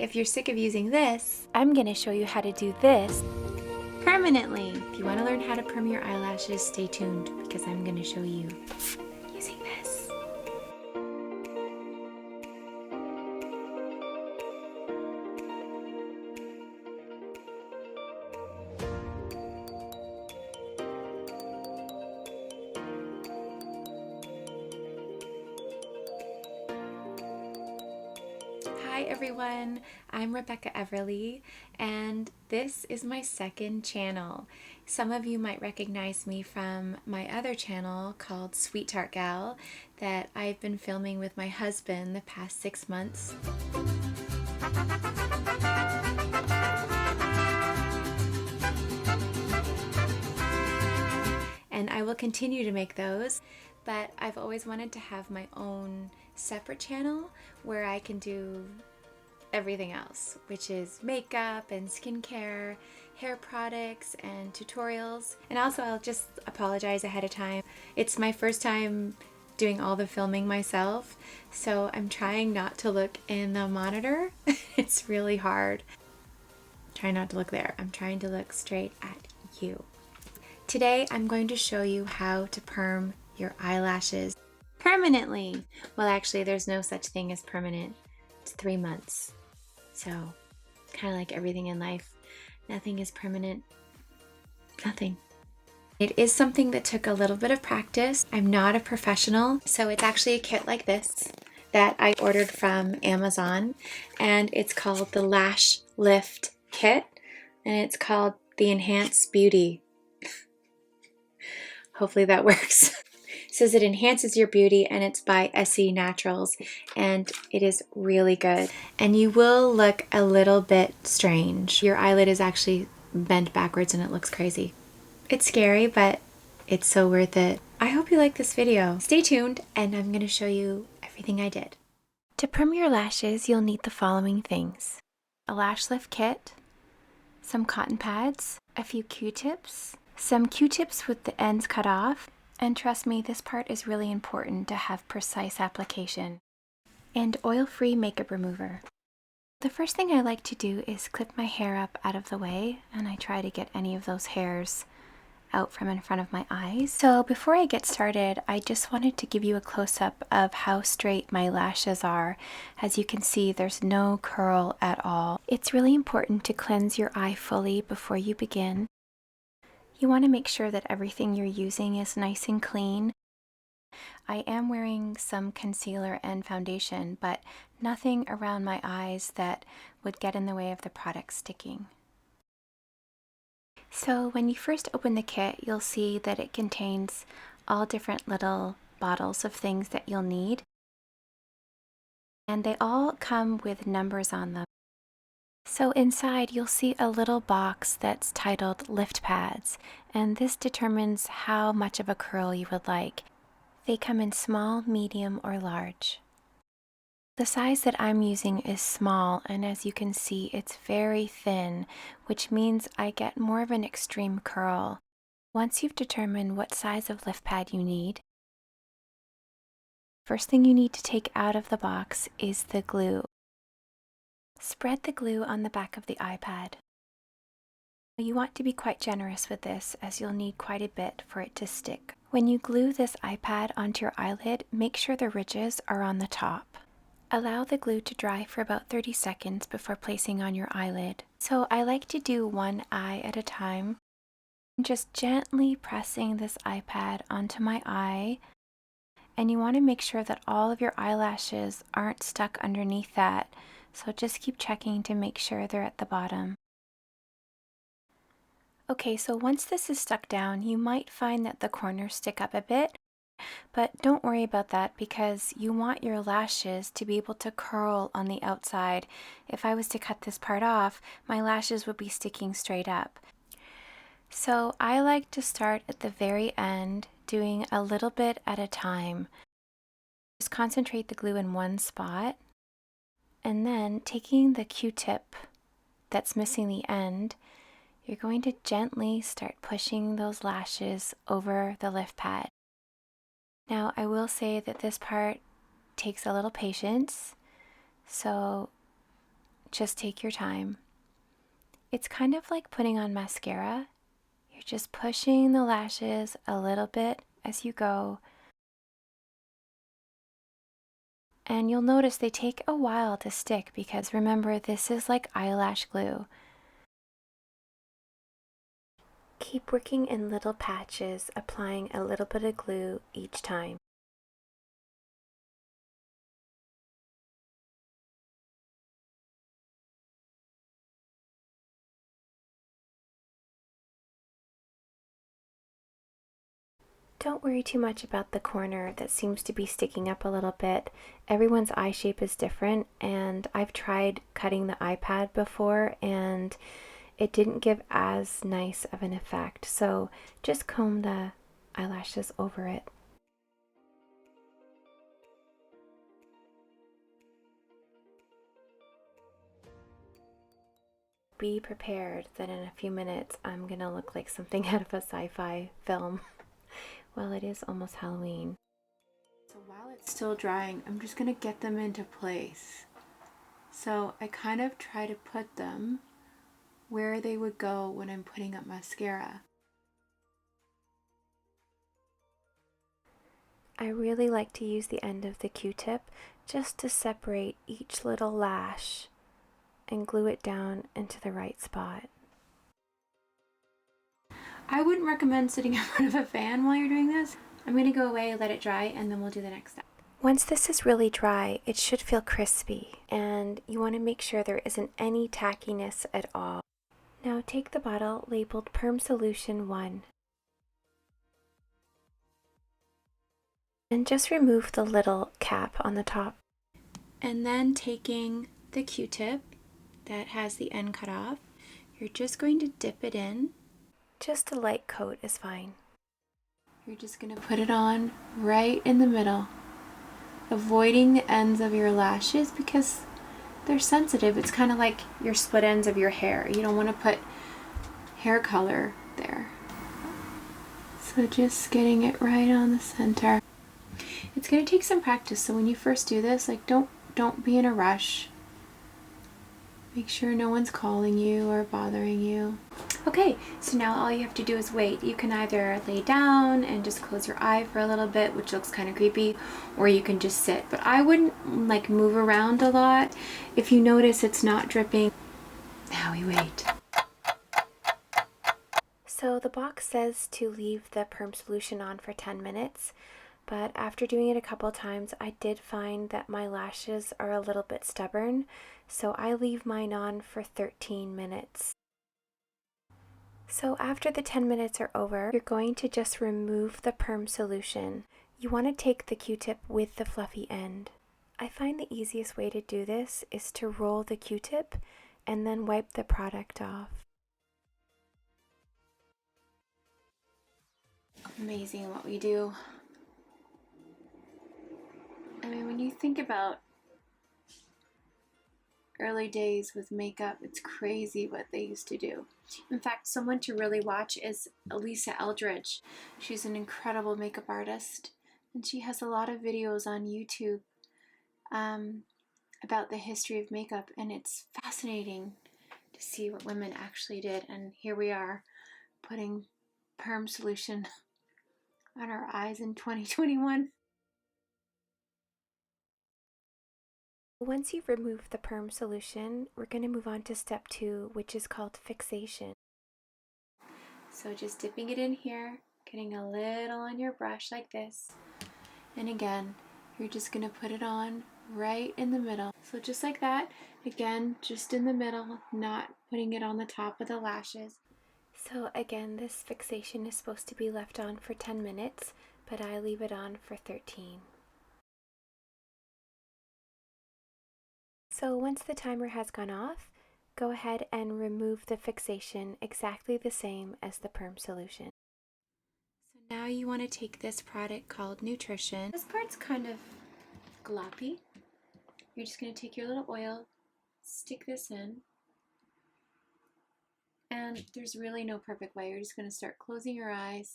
if you're sick of using this, I'm going to show you how to do this permanently. If you want to learn how to perm your eyelashes, stay tuned because I'm going to show you using this. Hi everyone, I'm Rebecca Everly, and this is my second channel. Some of you might recognize me from my other channel called Sweet Tart Gal that I've been filming with my husband the past 6 months. And I will continue to make those, but I've always wanted to have my own separate channel where I can do everything else, which is makeup and skincare, hair products and tutorials. And also, I'll just apologize ahead of time. It's my first time doing all the filming myself, so I'm trying not to look in the monitor. It's really hard. Try not to look there. I'm trying to look straight at you. Today, I'm going to show you how to perm your eyelashes permanently. Well, actually, there's no such thing as permanent. It's 3 months. So, kind of like everything in life, nothing is permanent. Nothing. It is something that took a little bit of practice. I'm not a professional, so it's actually a kit like this that I ordered from Amazon, and it's called the Lash Lift kit, and it's called the Enhance Beauty. Hopefully that works. It says it enhances your beauty, and it's by SE Naturals, and it is really good. And you will look a little bit strange. Your eyelid is actually bent backwards and it looks crazy. It's scary, but it's so worth it. I hope you like this video. Stay tuned, and I'm going to show you everything I did. To perm your lashes, you'll need the following things: a lash lift kit, some cotton pads, a few Q-tips, some Q-tips with the ends cut off, and trust me, this part is really important to have precise application, and oil-free makeup remover. The first thing I like to do is clip my hair up out of the way, and I try to get any of those hairs out from in front of my eyes. So before I get started, I just wanted to give you a close-up of how straight my lashes are. As you can see, there's no curl at all. It's really important to cleanse your eye fully before you begin. You want to make sure that everything you're using is nice and clean. I am wearing some concealer and foundation, but nothing around my eyes that would get in the way of the product sticking. So when you first open the kit, you'll see that it contains all different little bottles of things that you'll need. And they all come with numbers on them. So inside you'll see a little box that's titled Lift Pads, and this determines how much of a curl you would like. They come in small, medium, or large. The size that I'm using is small, and as you can see, it's very thin, which means I get more of an extreme curl. Once you've determined what size of lift pad you need, first thing you need to take out of the box is the glue. Spread the glue on the back of the iPad. You want to be quite generous with this, as you'll need quite a bit for it to stick. When you glue this iPad onto your eyelid, make sure the ridges are on the top. Allow the glue to dry for about 30 seconds before placing on your eyelid. So I like to do one eye at a time. Just gently pressing this iPad onto my eye, and you want to make sure that all of your eyelashes aren't stuck underneath that. So just keep checking to make sure they're at the bottom. Okay, so once this is stuck down, you might find that the corners stick up a bit, but don't worry about that because you want your lashes to be able to curl on the outside. If I was to cut this part off, my lashes would be sticking straight up. So I like to start at the very end, doing a little bit at a time. Just concentrate the glue in one spot, and then taking the Q-tip that's missing the end, you're going to gently start pushing those lashes over the lift pad. Now, I will say that this part takes a little patience, so just take your time. It's kind of like putting on mascara. You're just pushing the lashes a little bit as you go. And you'll notice they take a while to stick because remember, this is like eyelash glue. Keep working in little patches, applying a little bit of glue each time. Don't worry too much about the corner that seems to be sticking up a little bit. Everyone's eye shape is different, and I've tried cutting the iPad before and it didn't give as nice of an effect. So just comb the eyelashes over it. Be prepared that in a few minutes I'm gonna look like something out of a sci-fi film. Well, it is almost Halloween. So while it's still drying, I'm just gonna get them into place. So I kind of try to put them where they would go when I'm putting up mascara. I really like to use the end of the Q-tip just to separate each little lash and glue it down into the right spot. I wouldn't recommend sitting in front of a fan while you're doing this. I'm going to go away, let it dry, and then we'll do the next step. Once this is really dry, it should feel crispy, and you want to make sure there isn't any tackiness at all. Now take the bottle labeled Perm Solution 1 and just remove the little cap on the top. And then taking the Q-tip that has the end cut off, you're just going to dip it in. Just a light coat is fine. You're just going to put it on right in the middle, avoiding the ends of your lashes because they're sensitive. It's kind of like your split ends of your hair. You don't want to put hair color there. So just getting it right on the center. It's going to take some practice, so when you first do this, like don't be in a rush. Make sure no one's calling you or bothering you. Okay, so now all you have to do is wait. You can either lay down and just close your eye for a little bit, which looks kind of creepy, or you can just sit. But I wouldn't like move around a lot. If you notice it's not dripping, now we wait. So the box says to leave the perm solution on for 10 minutes. But after doing it a couple times, I did find that my lashes are a little bit stubborn, so I leave mine on for 13 minutes. So after the 10 minutes are over, you're going to just remove the perm solution. You want to take the Q-tip with the fluffy end. I find the easiest way to do this is to roll the Q-tip and then wipe the product off. Amazing what we do. I mean, when you think about early days with makeup, it's crazy what they used to do. In fact, someone to really watch is Lisa Eldridge. She's an incredible makeup artist, and she has a lot of videos on YouTube about the history of makeup, and it's fascinating to see what women actually did. And here we are putting perm solution on our eyes in 2021. Once you've removed the perm solution, we're going to move on to step 2, which is called fixation. So just dipping it in here, getting a little on your brush like this, and again, you're just going to put it on right in the middle. So just like that, again, just in the middle, not putting it on the top of the lashes. So again, this fixation is supposed to be left on for 10 minutes, but I leave it on for 13. So once the timer has gone off, go ahead and remove the fixation exactly the same as the perm solution. So now you want to take this product called Nutrition. This part's kind of gloppy. You're just going to take your little oil, stick this in, and there's really no perfect way. You're just going to start closing your eyes,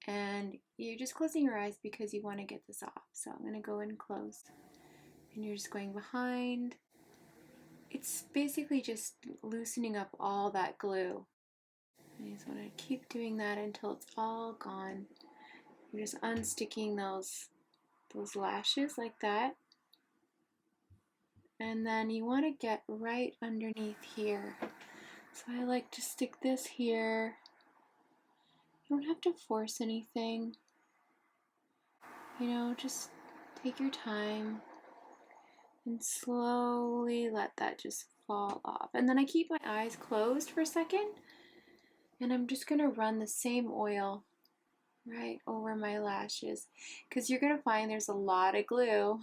and you're just closing your eyes because you want to get this off. So I'm going to go and close. And you're just going behind it's basically just loosening up all that glue. You just want to keep doing that until it's all gone. You're just unsticking those lashes like that. And then you want to get right underneath here. So I like to stick this here. You don't have to force anything. You know, just take your time and slowly let that just fall off. And then I keep my eyes closed for a second, and I'm just gonna run the same oil right over my lashes, because you're gonna find there's a lot of glue.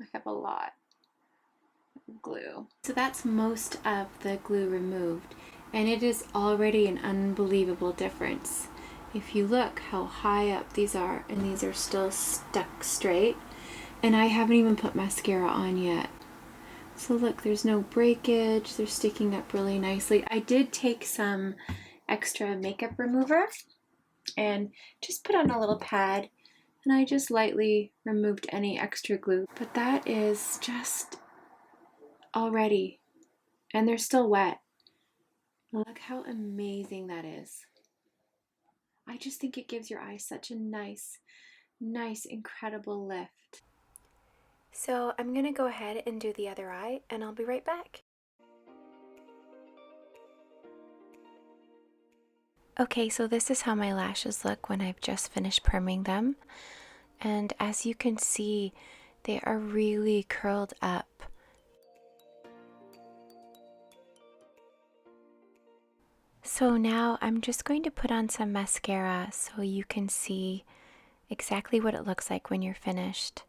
I have a lot of glue. So that's most of the glue removed, and it is already an unbelievable difference. If you look how high up these are, and these are still stuck straight, and I haven't even put mascara on yet. So look, there's no breakage, they're sticking up really nicely. I did take some extra makeup remover and just put on a little pad, and I just lightly removed any extra glue. But that is just already, and they're still wet. Look how amazing that is. I just think it gives your eyes such a nice, incredible lift. So I'm gonna go ahead and do the other eye, and I'll be right back. Okay, so this is how my lashes look when I've just finished perming them. And as you can see, they are really curled up. So now I'm just going to put on some mascara so you can see exactly what it looks like when you're finished.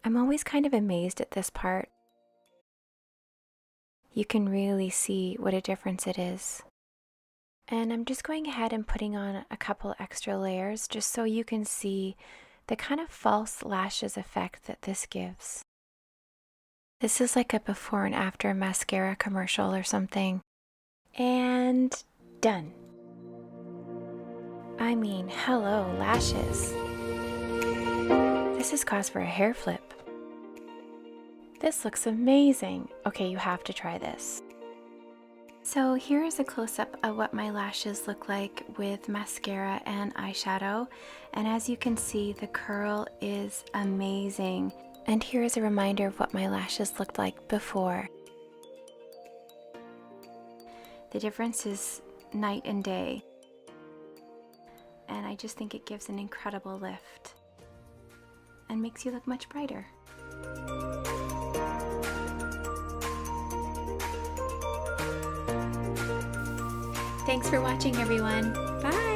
I'm always kind of amazed at this part. You can really see what a difference it is. And I'm just going ahead and putting on a couple extra layers just so you can see the kind of false lashes effect that this gives. This is like a before and after mascara commercial or something. And done. I mean, hello, lashes. This is cause for a hair flip. This looks amazing. Okay, you have to try this. So here is a close-up of what my lashes look like with mascara and eyeshadow. And as you can see, the curl is amazing. And here is a reminder of what my lashes looked like before. The difference is night and day. And I just think it gives an incredible lift and makes you look much brighter. Thanks for watching, everyone. Bye!